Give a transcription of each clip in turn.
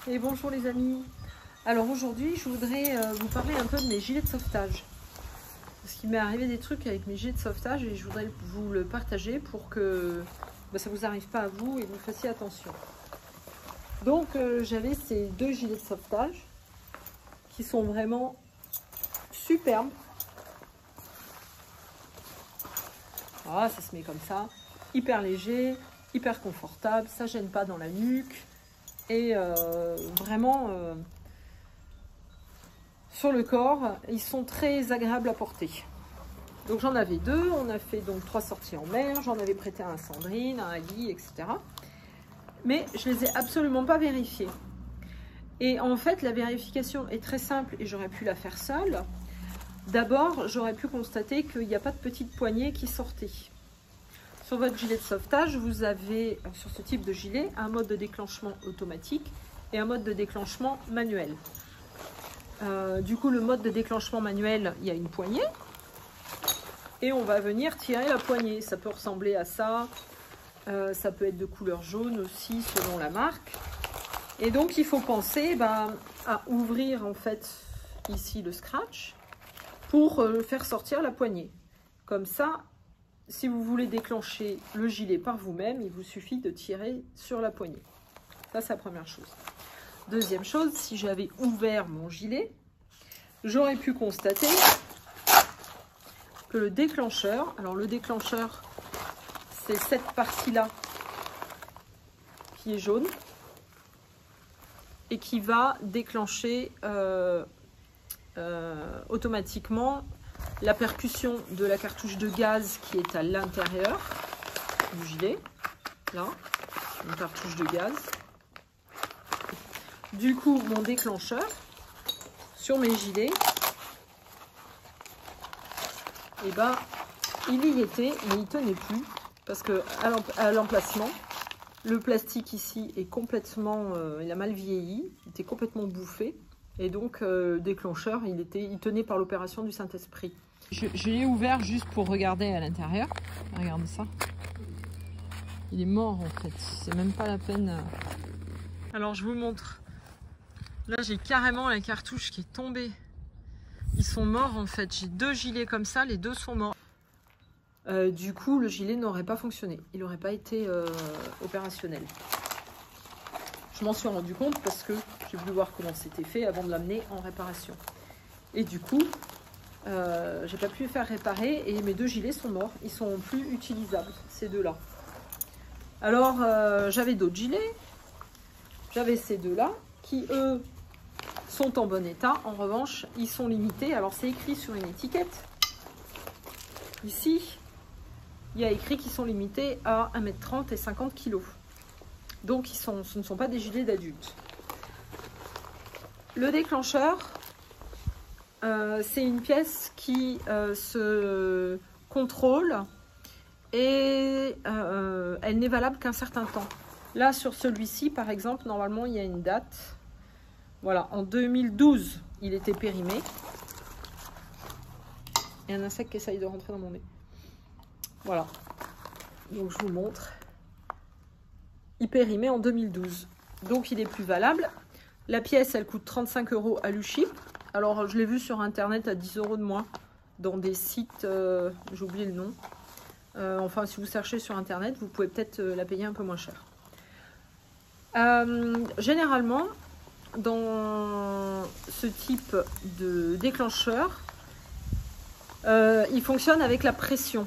Et bonjour les amis. Alors aujourd'hui je voudrais vous parler un peu de mes gilets de sauvetage. Parce qu'il m'est arrivé des trucs avec mes gilets de sauvetage et je voudrais vous le partager pour que ça ne vous arrive pas à vous et que vous fassiez attention. Donc j'avais ces deux gilets de sauvetage qui sont vraiment superbes. Voilà, ça se met comme ça, hyper léger, hyper confortable, ça gêne pas dans la nuque. Et vraiment, sur le corps, ils sont très agréables à porter. Donc j'en avais deux, on a fait donc 3 sorties en mer, j'en avais prêté un à Sandrine, un à Ali, etc. Mais je les ai absolument pas vérifiés. Et en fait, la vérification est très simple et j'aurais pu la faire seule. D'abord, j'aurais pu constater qu'il n'y a pas de petite poignée qui sortait. Sur votre gilet de sauvetage, vous avez, sur ce type de gilet, un mode de déclenchement automatique et un mode de déclenchement manuel. Du coup, le mode de déclenchement manuel, il y a une poignée et on va venir tirer la poignée. Ça peut ressembler à ça, ça peut être de couleur jaune aussi selon la marque. Et donc, il faut penser à ouvrir en fait ici le scratch pour faire sortir la poignée. Comme ça, si vous voulez déclencher le gilet par vous-même, il vous suffit de tirer sur la poignée. Ça, c'est la première chose. Deuxième chose, si j'avais ouvert mon gilet, j'aurais pu constater que le déclencheur, alors le déclencheur, c'est cette partie-là qui est jaune et qui va déclencher automatiquement la percussion de la cartouche de gaz qui est à l'intérieur du gilet. Là, une cartouche de gaz. Du coup, mon déclencheur sur mes gilets, il y était, mais il tenait plus parce que à l'emplacement, le plastique ici est complètement, il a mal vieilli, il était complètement bouffé. Et donc, le déclencheur, il tenait par l'opération du Saint-Esprit. Je l'ai ouvert juste pour regarder à l'intérieur. Regardez ça. Il est mort en fait. C'est même pas la peine. Alors, je vous montre. Là, j'ai carrément la cartouche qui est tombée. Ils sont morts en fait. J'ai deux gilets comme ça. Les deux sont morts. Du coup, le gilet n'aurait pas fonctionné. Il n'aurait pas été opérationnel. Je m'en suis rendu compte parce que j'ai voulu voir comment c'était fait avant de l'amener en réparation. Et du coup, j'ai pas pu faire réparer et mes deux gilets sont morts. Ils sont plus utilisables, ces deux-là. Alors, j'avais d'autres gilets. J'avais ces deux-là qui, eux, sont en bon état. En revanche, ils sont limités. Alors, c'est écrit sur une étiquette. Ici, il y a écrit qu'ils sont limités à 1,30 m et 50 kg. Donc, ce ne sont pas des gilets d'adultes. Le déclencheur, c'est une pièce qui se contrôle et elle n'est valable qu'un certain temps. Là, sur celui-ci, par exemple, normalement, il y a une date. Voilà, en 2012, il était périmé. Il y a un insecte qui essaye de rentrer dans mon nez. Voilà. Donc, je vous montre. Il périmait en 2012. Donc, il est plus valable. La pièce, elle coûte 35 € à l'Uship. Alors, je l'ai vu sur Internet à 10 € de moins. Dans des sites, j'ai oublié le nom. Enfin, si vous cherchez sur Internet, vous pouvez peut-être la payer un peu moins cher. Généralement, dans ce type de déclencheur, il fonctionne avec la pression.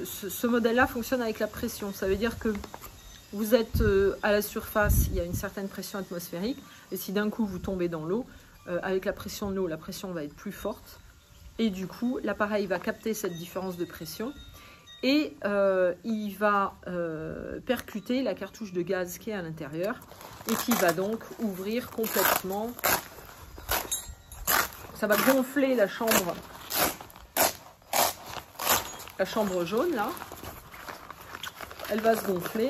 Ce modèle-là fonctionne avec la pression. Ça veut dire que vous êtes à la surface, il y a une certaine pression atmosphérique. Et si d'un coup vous tombez dans l'eau, avec la pression de l'eau, la pression va être plus forte. Et du coup, l'appareil va capter cette différence de pression. Et il va percuter la cartouche de gaz qui est à l'intérieur. Et qui va donc ouvrir complètement. Ça va gonfler la chambre jaune là. Elle va se gonfler.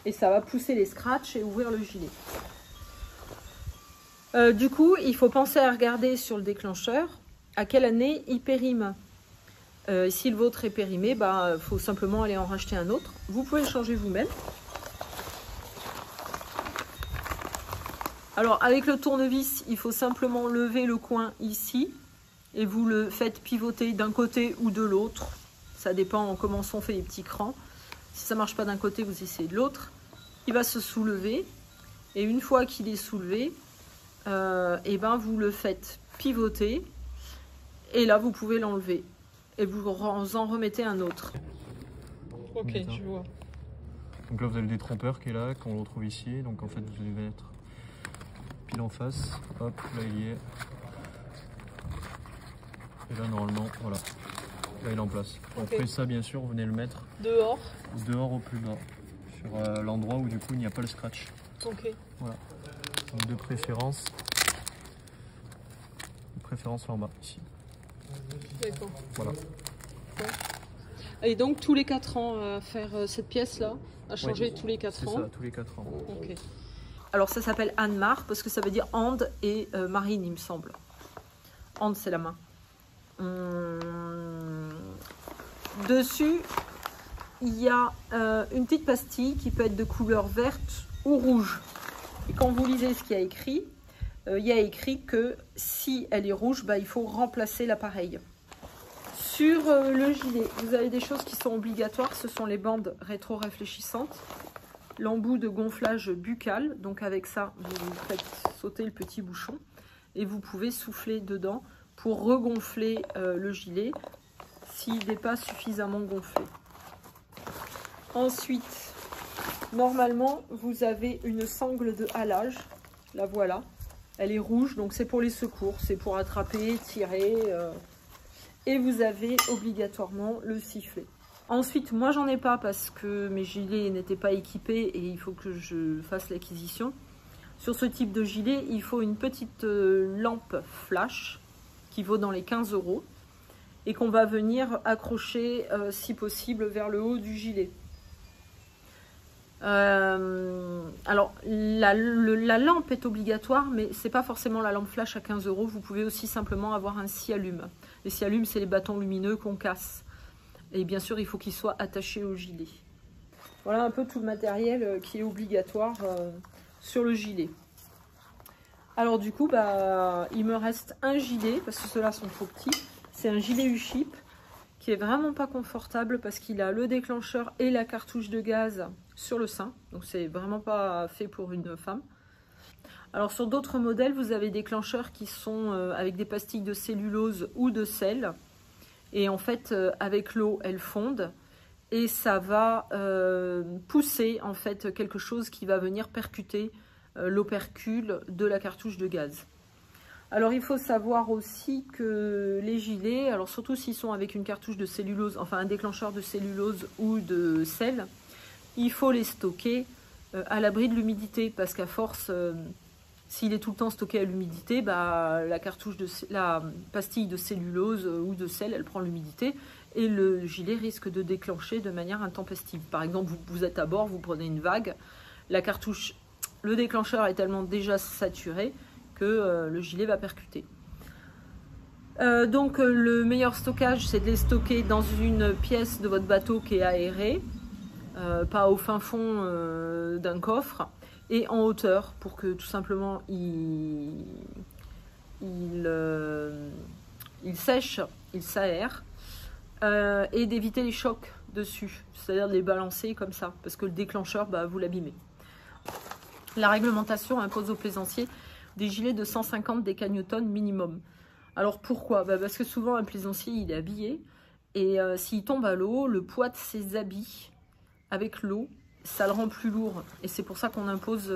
Et ça va pousser les scratchs et ouvrir le gilet. Du coup, il faut penser à regarder sur le déclencheur à quelle année il périme. Si le vôtre est périmé, faut simplement aller en racheter un autre. Vous pouvez le changer vous-même. Alors avec le tournevis, il faut simplement lever le coin ici et vous le faites pivoter d'un côté ou de l'autre. Ça dépend comment sont faits les petits crans. Si ça ne marche pas d'un côté, vous essayez de l'autre. Il va se soulever et une fois qu'il est soulevé, et ben vous le faites pivoter et là vous pouvez l'enlever et vous en remettez un autre. Ok, je vois. Donc là vous avez le détrompeur qui est là, qu'on retrouve ici. Donc en fait vous devez mettre pile en face. Hop, là il y est. Et là normalement, voilà. Là il est en place. Okay. Après ça bien sûr vous venez le mettre dehors au plus bas. Sur l'endroit où du coup il n'y a pas le scratch. Ok. Voilà. Donc de préférence en bas ici. D'accord. Voilà. Et donc tous les 4 ans faire cette pièce là, à changer tous les 4 ans. C'est ça, tous les 4 ans. Ok. Alors ça s'appelle Anmar parce que ça veut dire hand et marine il me semble. Hand c'est la main. Dessus il y a une petite pastille qui peut être de couleur verte ou rouge. Et quand vous lisez ce qu'il y a écrit, il y a écrit que si elle est rouge, bah, il faut remplacer l'appareil. Sur le gilet, vous avez des choses qui sont obligatoires. Ce sont les bandes rétro-réfléchissantes, l'embout de gonflage buccal. Donc avec ça, vous faites sauter le petit bouchon et vous pouvez souffler dedans pour regonfler le gilet s'il n'est pas suffisamment gonflé. Ensuite, normalement, vous avez une sangle de halage. La voilà. Elle est rouge, donc c'est pour les secours. C'est pour attraper, tirer. Et vous avez obligatoirement le sifflet. Ensuite, moi, j'en ai pas parce que mes gilets n'étaient pas équipés et il faut que je fasse l'acquisition. Sur ce type de gilet, il faut une petite lampe flash qui vaut dans les 15 € et qu'on va venir accrocher, si possible, vers le haut du gilet. Alors la lampe est obligatoire, mais c'est pas forcément la lampe flash à 15 €. Vous pouvez aussi simplement avoir un sciallume. Les sciallumes, c'est les bâtons lumineux qu'on casse. Et bien sûr, il faut qu'ils soient attachés au gilet. Voilà un peu tout le matériel qui est obligatoire sur le gilet. Alors du coup, bah, il me reste un gilet parce que ceux-là sont trop petits. C'est un gilet U-Ship qui est vraiment pas confortable parce qu'il a le déclencheur et la cartouche de gaz sur le sein. Donc c'est vraiment pas fait pour une femme. Alors sur d'autres modèles, vous avez des déclencheurs qui sont avec des pastilles de cellulose ou de sel. Et en fait, avec l'eau, elles fondent. Et ça va pousser en fait quelque chose qui va venir percuter l'opercule de la cartouche de gaz. Alors il faut savoir aussi que les gilets, alors surtout s'ils sont avec une cartouche de cellulose, enfin un déclencheur de cellulose ou de sel, il faut les stocker à l'abri de l'humidité parce qu'à force, s'il est tout le temps stocké à l'humidité, bah, la pastille de cellulose ou de sel, elle prend l'humidité et le gilet risque de déclencher de manière intempestive. Par exemple, vous êtes à bord, vous prenez une vague, la cartouche, le déclencheur est tellement déjà saturé que le gilet va percuter. Donc le meilleur stockage, c'est de les stocker dans une pièce de votre bateau qui est aérée, pas au fin fond d'un coffre, et en hauteur pour que tout simplement il sèche, il s'aère, et d'éviter les chocs dessus, c'est-à-dire de les balancer comme ça, parce que le déclencheur, bah, vous l'abîmez. La réglementation impose aux plaisanciers des gilets de 150 décanewtons minimum. Alors pourquoi? Bah parce que souvent un plaisancier il est habillé et s'il tombe à l'eau, le poids de ses habits avec l'eau, ça le rend plus lourd. Et c'est pour ça qu'on impose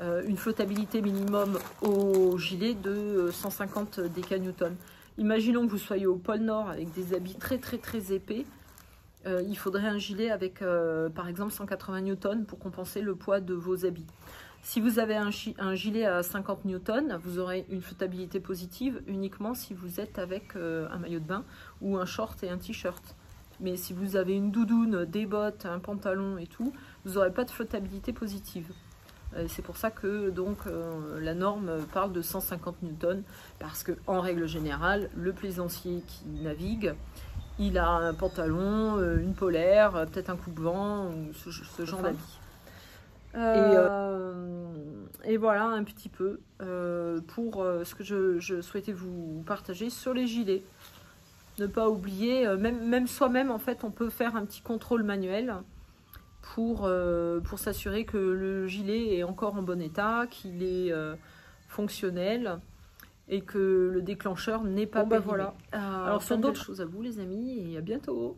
une flottabilité minimum au gilet de 150 décanewtons. Imaginons que vous soyez au pôle Nord avec des habits très épais. Il faudrait un gilet avec par exemple 180 newtons pour compenser le poids de vos habits. Si vous avez un gilet à 50 newtons, vous aurez une flottabilité positive uniquement si vous êtes avec un maillot de bain ou un short et un t-shirt. Mais si vous avez une doudoune, des bottes, un pantalon et tout, vous n'aurez pas de flottabilité positive. C'est pour ça que donc la norme parle de 150 newtons parce que en règle générale, le plaisancier qui navigue, il a un pantalon, une polaire, peut-être un coupe-vent, ce genre d'habits. Et voilà un petit peu pour ce que je souhaitais vous partager sur les gilets. Ne pas oublier, même soi-même en fait, on peut faire un petit contrôle manuel pour s'assurer que le gilet est encore en bon état, qu'il est fonctionnel et que le déclencheur n'est pas périmé. Voilà. Alors sur d'autres choses à vous les amis et à bientôt.